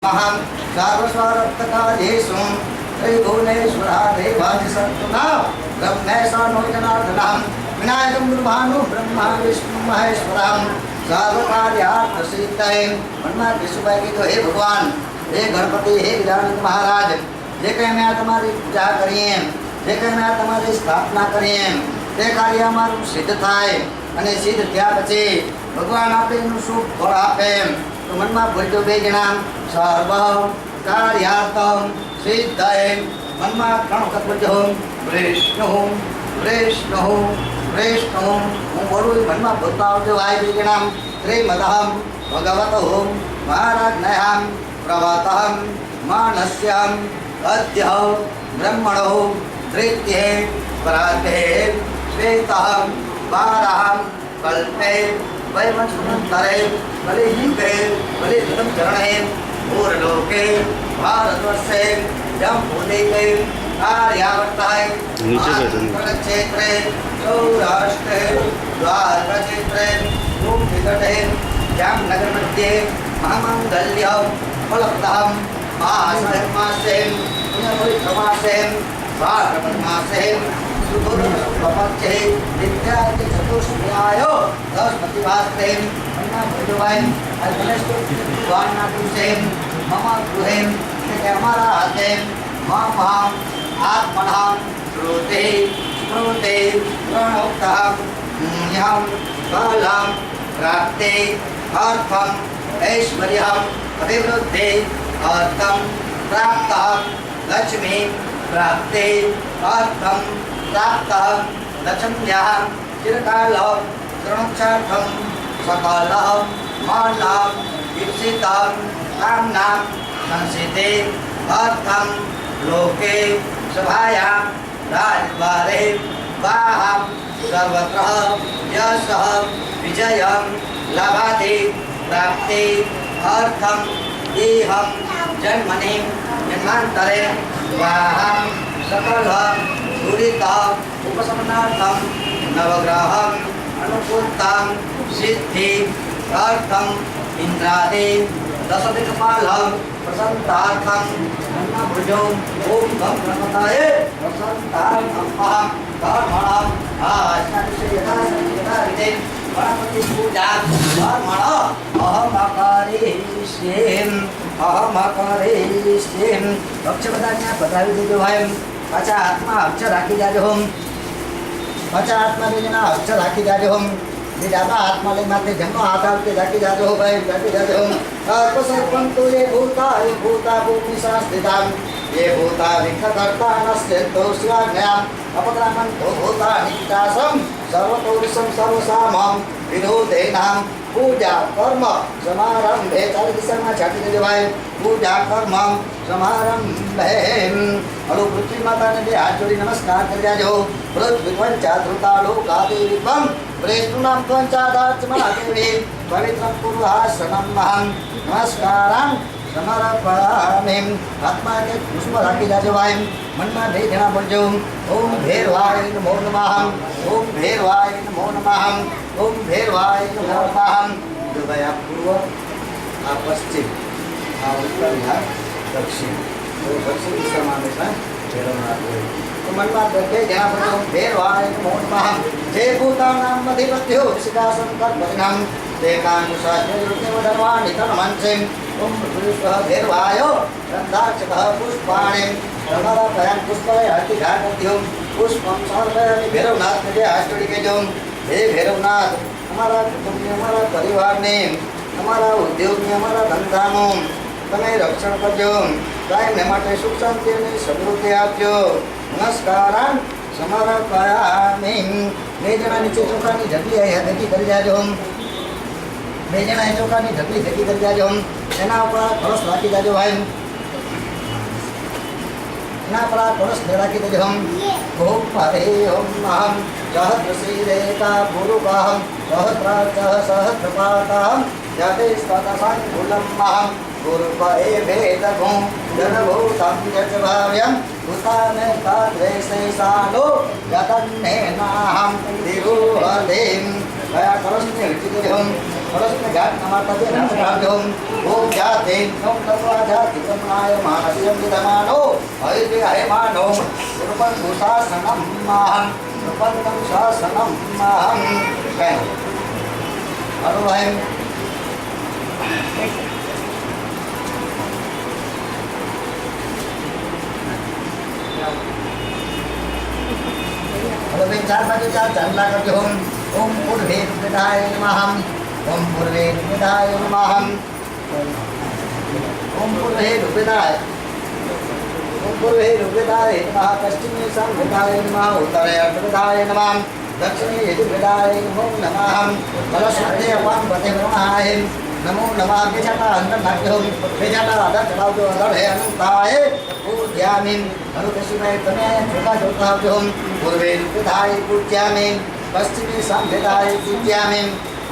महं सर्वस्वरक्तकार्येषु त्रिभुवनेश्वरादेवादिसत्त्वना ब्रह्मेशानो जनार्दनं विनायकं गुरुभानु ब्रह्मा विष्णु महेश्वरं सर्वकार्यार्थसिद्धये મનમાં વિશુભાઈ કીધું હે ભગવાન હે ગણપતિ હે ગજાનંદ મહારાજ જે કંઈ મેં તમારી પૂજા કરીએ જે કંઈ મેં તમારી સ્થાપના કરીએ તે કાર્ય અમારું સિદ્ધ થાય અને સિદ્ધ થયા પછી ભગવાન આપણે એનું શુભ ફળ આપે તો મનમાં બોલજો બે જણા સર્વ કાર્યાર્થમ સિદ્ધયે મનમાં 3 વખત બોલજો વૈષ્ણુ વૈષ્ણુ વૈષ્ણુ હું બોલું મનમાં બોલતા આવજો આ બે જણા શ્રીમદહમ ભગવતો મહારાજ્ઞામ પ્રવતહમ માનસ્યમ અદ્ય બ્રહ્મણો તૃતીયે પરાતે શ્વેતહમ વારહમ કલ્પે वैवंशमन्तरे बलिहिंगे बलिधृतं चरणे पूर्वलोके भारतवर्षे जम्बूद्वीपे आर्यावर्ताय क्षेत्रे सौराष्ट्रे द्वारकाक्षेत्रे भूमितटे जामनगरमध्ये महामङ्गल्यं फलप्रदं मासे पुण्यपवित्रमासे भाद्रपदमासे सुदुर्लभपक्षे विद्यार्थी चतुष्टयाय 10 प्रतिभास्ते अन्ना भजवाय अल्पनेष्टो वाणातुसे मम गृहे ते हमारा हाथे मम आत्मनः श्रुते स्मृते प्रणोक्तः यं कालं प्राप्ते अर्थम ऐश्वर्यम् अभिवृद्धे अर्थम प्राप्तः लक्ष्मी प्राप्ते अर्थम प्राप्तः लक्ष्म्याः चिरकालं शरणक्षार्थं सकलं मानं ईप्सितं कामनां संसिते अर्थं लोके सभायां राजद्वारे वाहं सर्वत्र यशः विजयं लभाते प्राप्ते अर्थं इहं जन्मनि जन्मान्तरे वाहं सकलं दुरितं उपशमनार्थं नवग्रहं अनुकूलतां सिद्धि अर्थम इंद्रादि 10 दिक्पालं प्रसन्नार्थं अन्नभुजो ओम गं गणपतये प्रसन्नार्थं अहं कर्मणं आश्रयते गणपति पूजा कर्मण अहम करिष्ये अक्षर बधाने बतावी देજો ભાઈ પાછા આત્મા અક્ષર રાખી જાજો પાછા આત્મા દેજના અક્ષર રાખી જાજો ये डाबा आत्मा ले माते जन्म आधार के जाके जाते हो भाई जाके जाते हो तो सर्पंतु ये भूता भूमि संस्थितां ये भूता विघ्नकर्ता नश्यन्तो शिवाज्ञाम् अपक्रामन्तो भूता नित्यासं सर्वतोरिसं सर्वसामं विनोदेनां पूजा कर्म समारंभे चालीस दिशा छाटी देજો भाई पूजा कर्म समारंभे हलो पृथ्वी माता ने हाथ जोड़ी नमस्कार कर जाजो पृथ्वी पंचाधृता लोकादेवीपं प्रेष्णुनां त्वञ्चादार्चमादेवी पवित्रं पूर्वासनं महं नमस्कारं समर्पयामि आत्मा के पुष्प राखी जाजो भाई मन में दे देना बोलजो ओम भैरवाय नमो नमः ओम भैरवाय नमो नमः ओम भैरवाय नमो नमः जो भाई आप पूर्व आप पश्चिम आप उत्तर या दक्षिण तो दक्षिण दिशा में है भैरवनाथ तो मन में बैठे जहाँ पर ओम भैरवाय नमो नमः जय भूतानां अधिपत्यो ऋषिकासं कर्मणं देकानुशास्त्रज्ञवदर्वाणि कर्मंसिं ओम पुरुषः भैरवाय रन्दार्चकः पुष्पाणि रमरपयन् पुष्पाय हतिघाटत्यो पुष्पं समर्पयामि भैरवनाथ मुझे हाथ जोड़ी के जो हे भैरवनाथ हमारा कुटुंब ने हमारा परिवार ने हमारा उद्योग में हमारा धंधा નું તમે રક્ષણ કરજો કાયમને માટે સુખ શાંતિ અને સમૃદ્ધિ આપજો નમસ્કારં સમર્પયામિ બે જણા નીચે ચોખાની ઢગલી ભેગી કરી જાજો બે જણા ચોખાની ઢગલી ભેગી કરી જાજો એના ઉપર કળશ રાખી જાજો ભાઈ એના પર કળશ રાખી દેજો ઓમ હરે ઓમ અહં सहस्रशीलेका भूरुकाहं सहस्राक्षः सहस्रपातां जाते स्ततसङ्कुलं महं गुरुपये भेदगुं जनभूतं यजभाव्यं भूतानेताद्वेषैषालो यतन्नेनाहं दिरुहलिं कया कलशने हृचिदेहं परस्मै घाट नमातते नमस्कारभ्योम ओम जाते ओम तत्वा जाति कमलाय मानस्यं विधमानो हरिते हयमानो रूपं भूषासनं माहं रूपं शासनं माहं कह हेलो भाई हेलो भाई चार बाजू चार चंदा करके ओम पूर्वे विदाय नमः ओम पूर्वे विदाय नमः ओम पूर्वे विदाय ओम पूर्वे विदाय नमः पश्चिमे संविदाय नमः उत्तरे विदाय नमः दक्षिणे विदाय नमः बलस्मते अपां पते नमः नमो नमः विजटा अंतर्नाट्यम विजटा आदर चलाओ जो आदर है अनंताय पूज्यामि अनुकशिमय तमे छोटा छोटा जो पूर्वे विदाय पूज्यामि पश्चिमे संविदाय पूज्यामि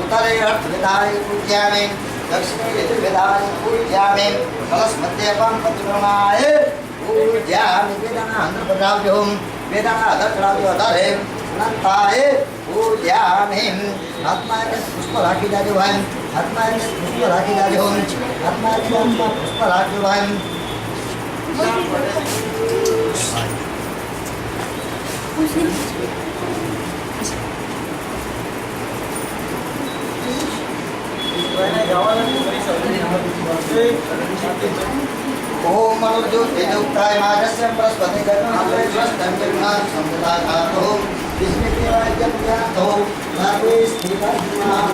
उत्तरे विदाय पूज्यामि दक्षिणे विदाय पूज्यामि बलस्मते अपां पते नमः पूज्यामि वेदना अंतर प्रभाव जो वेदना आदर चलाओ जो आदर है अनंताय पूज्यामि आत्मा के पुष्प राखी जाजो भाई आत्मा के पुष्प राखी जाजो आत्मा के पुष्प राखी भाई ओम मनोज्योतियुक्ताय माजस्य बृहस्पति कर्मणे स्वस्तं जगन्नाथ संविदा खातो विष्णु केवल जप ज्ञातो नागे स्थितं